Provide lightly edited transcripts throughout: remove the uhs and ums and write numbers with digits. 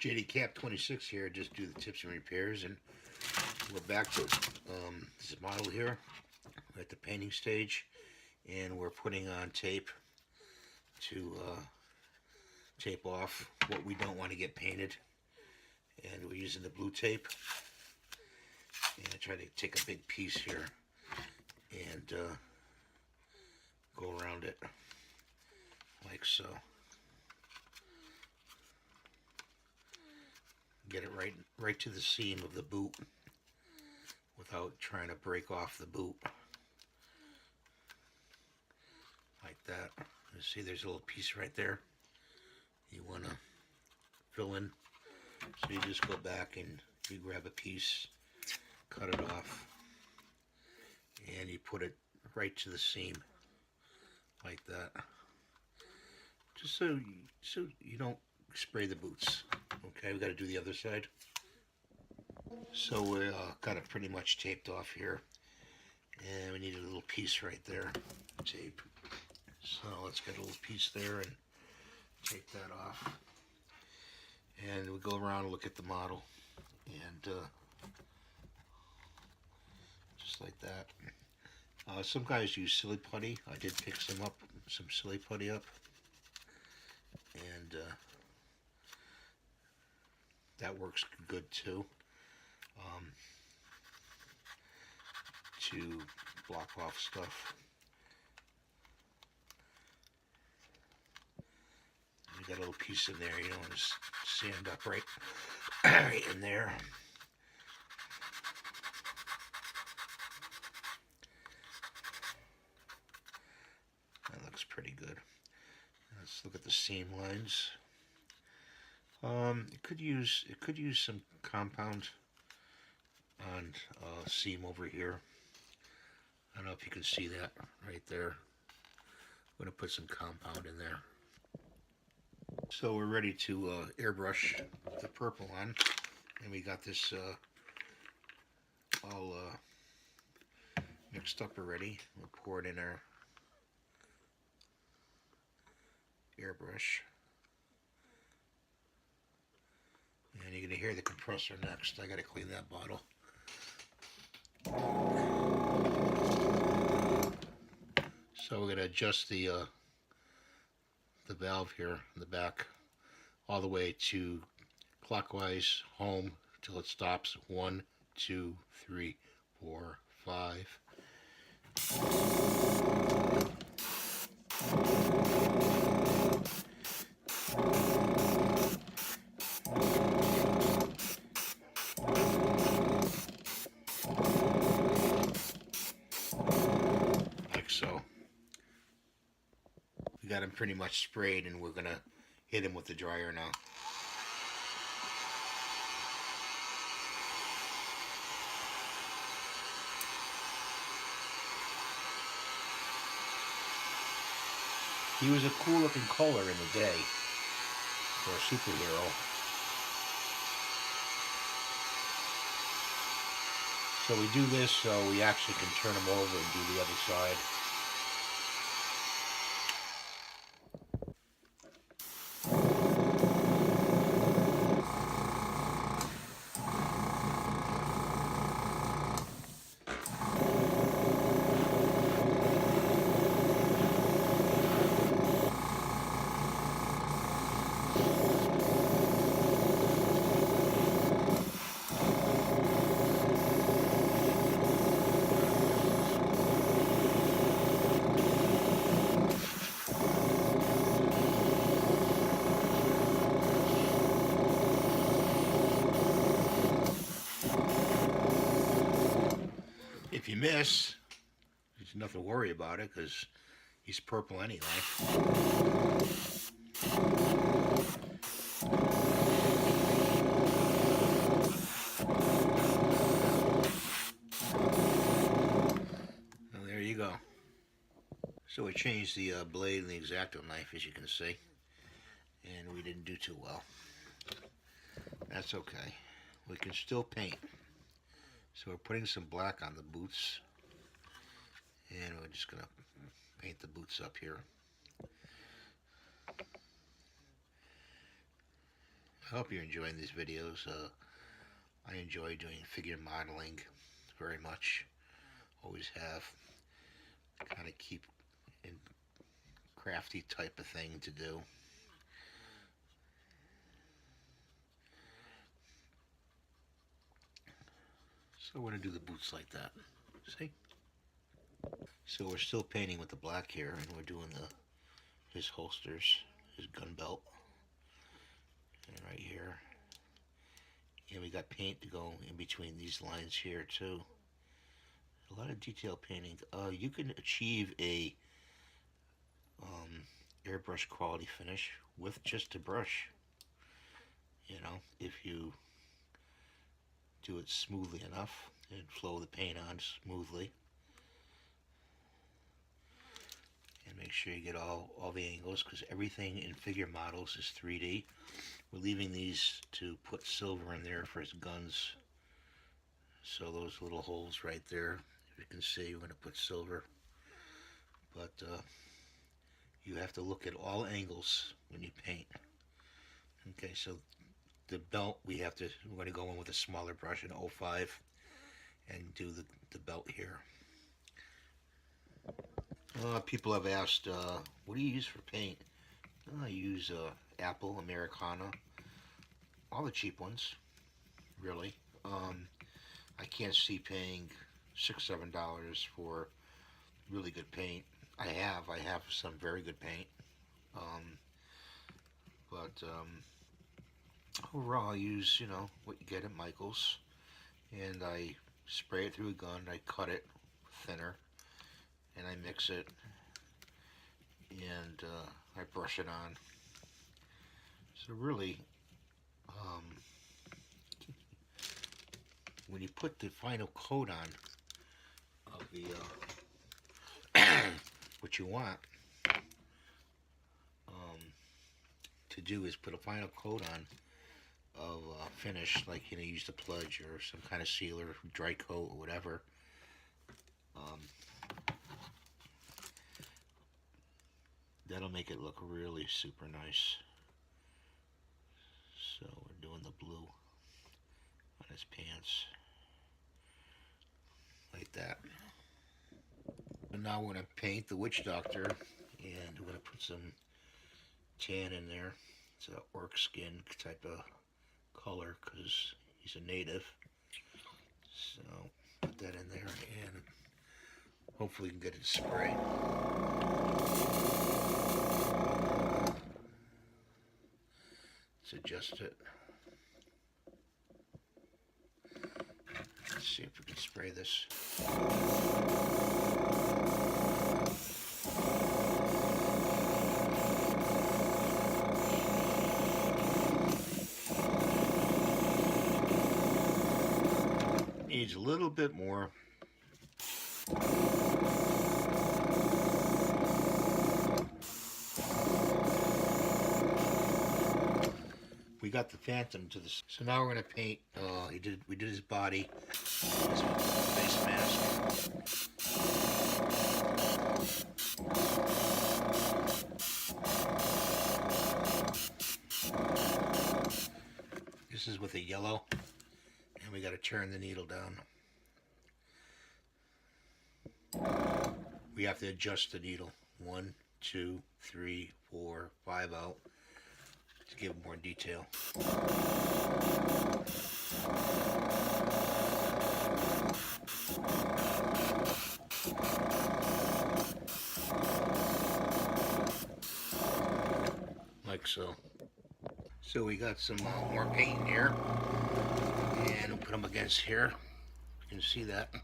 JD Cap 26 here, just do the tips and repairs, and we're back to this model here. We're at the painting stage, and we're putting on tape to tape off what we don't want to get painted, and we're using the blue tape. And I try to take a big piece here and go around it like so. Get it right to the seam of the boot without trying to break off the boot. Like that. You see there's a little piece right there you want to fill in. So you just go back and you grab a piece, cut it off, and you put it right to the seam like that. Just so you don't spray the boots. Okay, we got to do the other side. So we got it pretty much taped off here, and we need a little piece right there, tape. So let's get a little piece there and take that off. And we go around and look at the model, and just like that. Some guys use silly putty. I did pick some silly putty up, and that works good too, to block off stuff. You got a little piece in there, you don't want to sand up right in there. That looks pretty good. Let's look at the seam lines. It could use some compound on seam over here. I don't know if you can see that right there. I'm going to put some compound in there. So we're ready to airbrush the purple on, and we got this all mixed up already. We'll pour it in our airbrush. And you're going to hear the compressor next. I got to clean that bottle. So we're going to adjust the valve here in the back all the way to clockwise home till it stops. 1, 2, 3, 4, 5. Like so. We got him pretty much sprayed, and we're gonna hit him with the dryer now. He was a cool looking color in the day for a superhero. So we do this so we actually can turn him over and do the other side. If you miss, there's nothing to worry about it because he's purple anyway. Well, there you go. So we changed the blade and the X-Acto knife, as you can see, and we didn't do too well. That's okay. We can still paint. So we're putting some black on the boots, and we're just going to paint the boots up here. I hope you're enjoying these videos. I enjoy doing figure modeling very much. Always have. Kind of keep in crafty type of thing to do. So we're going to do the boots like that. See? So we're still painting with the black here, and we're doing his holsters, his gun belt, and right here. And we got paint to go in between these lines here too. A lot of detail painting. You can achieve a airbrush quality finish with just a brush. You know, if you do it smoothly enough and flow the paint on smoothly. And make sure you get all the angles, because everything in figure models is 3D. We're leaving these to put silver in there for his guns. So those little holes right there, you can see, we're going to put silver. But you have to look at all angles when you paint. Okay, so the belt, we're going to go in with a smaller brush, an 05, and do the belt here. People have asked, what do you use for paint? I use Apple, Americana, all the cheap ones, really. I can't see paying $6-7 for really good paint. I have some very good paint, but overall I use, you know, what you get at Michael's, and I spray it through a gun, I cut it thinner, and I mix it, and I brush it on. So really, when you put the final coat on of the what you want to do is put a final coat on of finish, like, you know, use the Pledge or some kind of sealer, dry coat or whatever. That'll make it look really super nice. So we're doing the blue on his pants like that. And now we're going to paint the witch doctor, and we're going to put some tan in there. It's an orc skin type of color because he's a native. So put that in there, and hopefully we can get it to spray. Let's adjust it. Let's see if we can spray this. Needs a little bit more. We got the Phantom to this. So now we're going to paint. We did his body, his face mask. This is with a yellow, and we got to turn the needle down. We have to adjust the needle. 1, 2, 3, 4, 5 out to give more detail. Like so. So we got some more paint in here, and we'll put them against here. You can see that.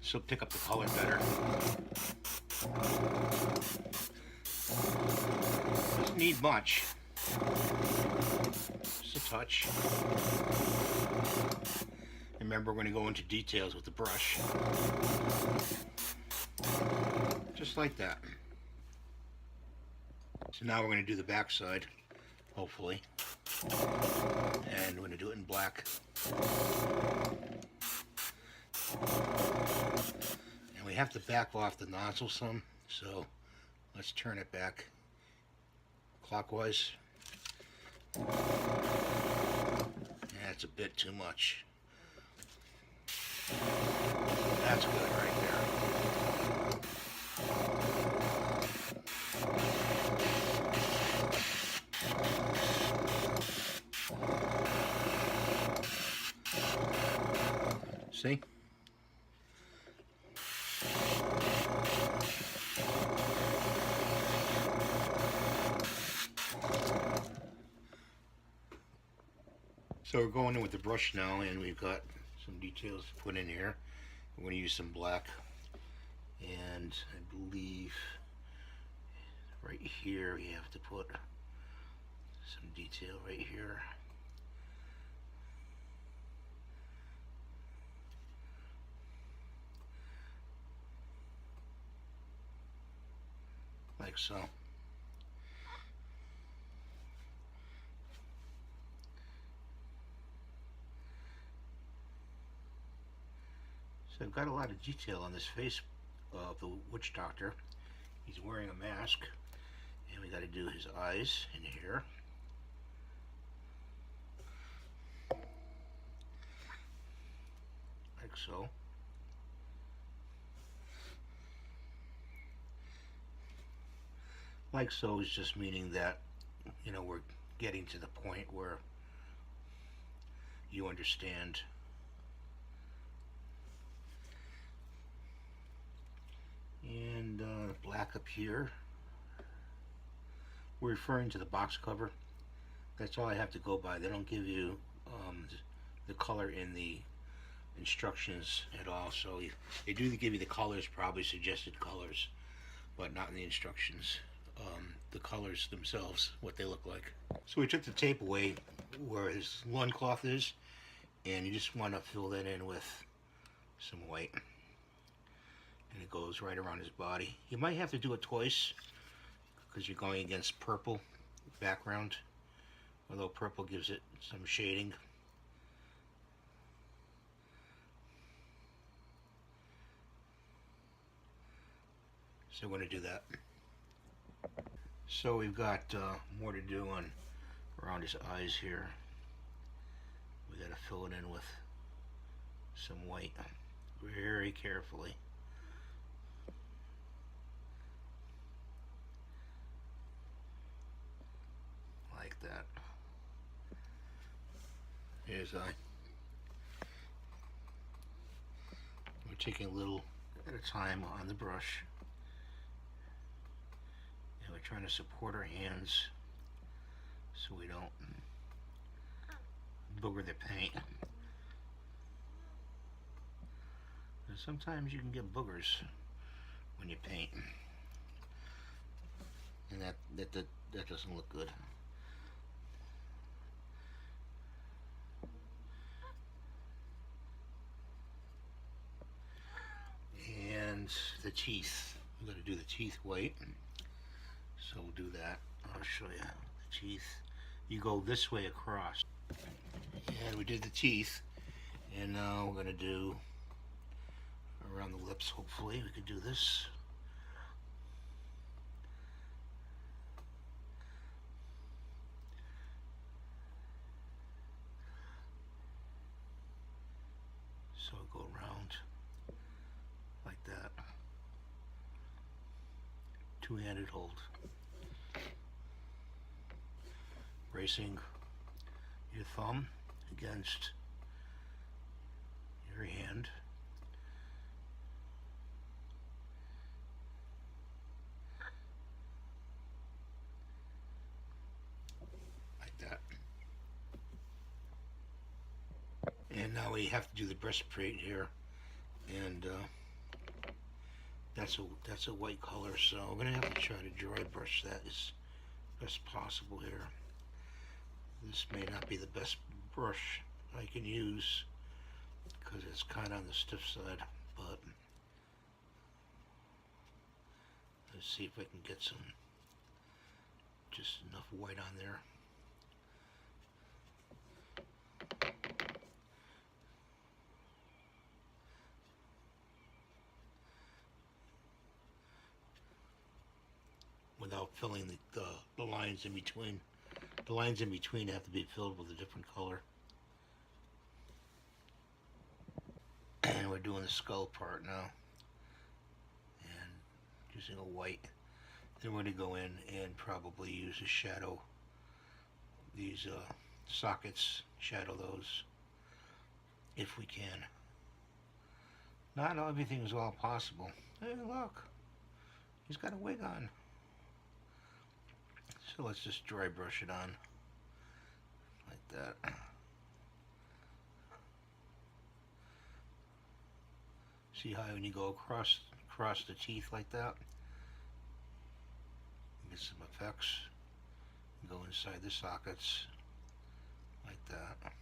So pick up the color better. Doesn't need much. Just a touch. Remember, we're going to go into details with the brush. Just like that. So now we're going to do the back side, hopefully. And we're going to do it in black. And we have to back off the nozzle some, so let's turn it back clockwise. That's a bit too much. That's good right there. See? So we're going in with the brush now, and we've got some details to put in here. We're going to use some black, and I believe right here we have to put some detail right here. Like so. So I've got a lot of detail on this face of the witch doctor. He's wearing a mask, and we got to do his eyes in here. Like so. Like so is just meaning that, you know, we're getting to the point where you understand. And black up here. We're referring to the box cover. That's all I have to go by. They don't give you the color in the instructions at all. So they do give you the colors, probably suggested colors, but not in the instructions. The colors themselves, what they look like. So we took the tape away where his loincloth is, and you just want to fill that in with some white. And it goes right around his body. You might have to do it twice because you're going against purple background, although purple gives it some shading. So we're going to do that. So we've got more to do on around his eyes here. We got to fill it in with some white very carefully. Like that. Here's eye. We're taking a little at a time on the brush. And we're trying to support our hands so we don't booger the paint. And sometimes you can get boogers when you paint, and that doesn't look good. And the teeth. We're going to do the teeth white. So we'll do that. I'll show you the teeth. You go this way across. And we did the teeth. And now we're going to do around the lips, hopefully. We could do this. So we'll go around like that. Two-handed hold. Bracing your thumb against your hand. Like that. And now we have to do the breastplate here. And that's a white color, so we're gonna have to try to dry brush that as best possible here. This may not be the best brush I can use because it's kind of on the stiff side, but let's see if I can get some, just enough white on there. Without filling the lines in between. The lines in between have to be filled with a different color. And we're doing the skull part now. And using a white. Then we're going to go in and probably use a shadow. These sockets, shadow those if we can. Not everything is all possible. Hey, look. He's got a wig on. So let's just dry brush it on. Like that. See how when you go across the teeth like that, you get some effects. You go inside the sockets like that.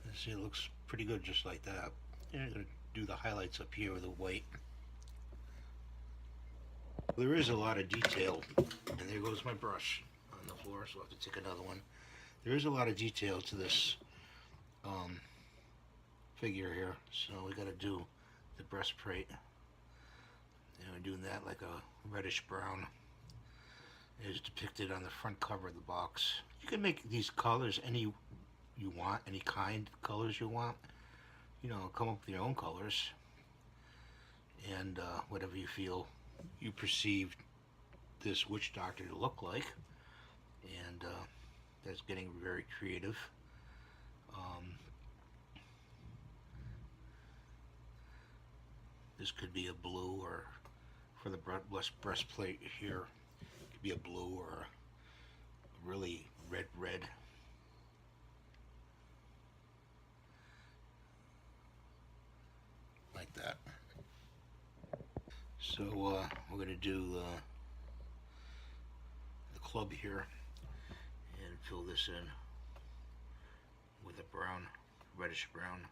And see, it looks pretty good just like that. And you're going to do the highlights up here with the white. There is a lot of detail, and there goes my brush on the floor, so I'll have to take another one. There is a lot of detail to this figure here, so we got to do the breastplate. And we're doing that like a reddish brown, as depicted on the front cover of the box. You can make these colors any you want, any kind of colors you want. You know, come up with your own colors, and whatever you feel you perceive this witch doctor to look like, and that's getting very creative. This could be a blue, or for the breastplate here, it could be a blue or a really red. Like that. So we're going to do the club here and fill this in with a brown, reddish brown.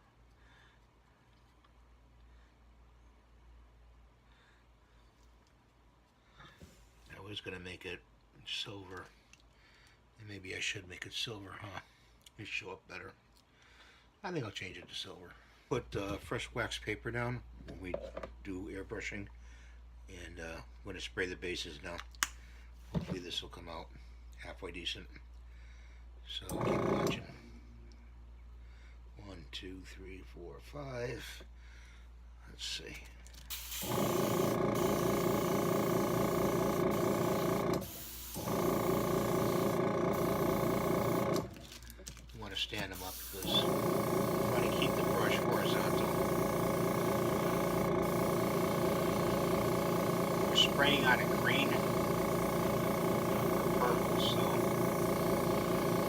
I was going to make it silver, and maybe I should make it silver, huh? It'd show up better. I think I'll change it to silver. Put fresh wax paper down when we do airbrushing, and I'm going to spray the bases now. Hopefully this will come out halfway decent. So keep watching. 1, 2, 3, 4, 5. Let's see. You want to stand them up because you want to keep the brush horizontal. We're spraying on a green or purple, so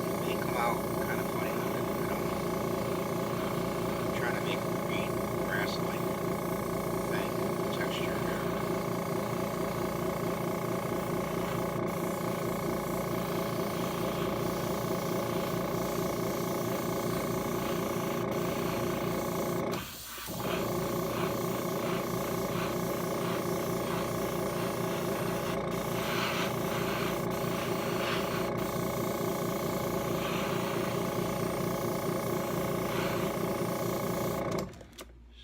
it may come out kind of funny. I'm trying to make a green grass-like thing, texture here.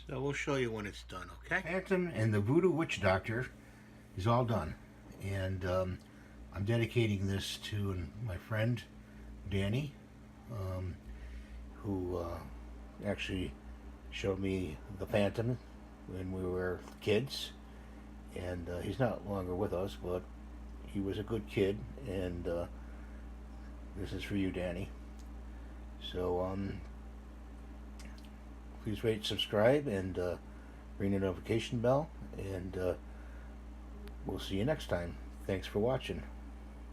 So we'll show you when it's done, okay? Phantom and the Voodoo Witch Doctor is all done. And I'm dedicating this to my friend, Danny, who actually showed me the Phantom when we were kids. And he's not longer with us, but he was a good kid. And this is for you, Danny. So, please rate, subscribe, and ring the notification bell, and we'll see you next time. Thanks for watching.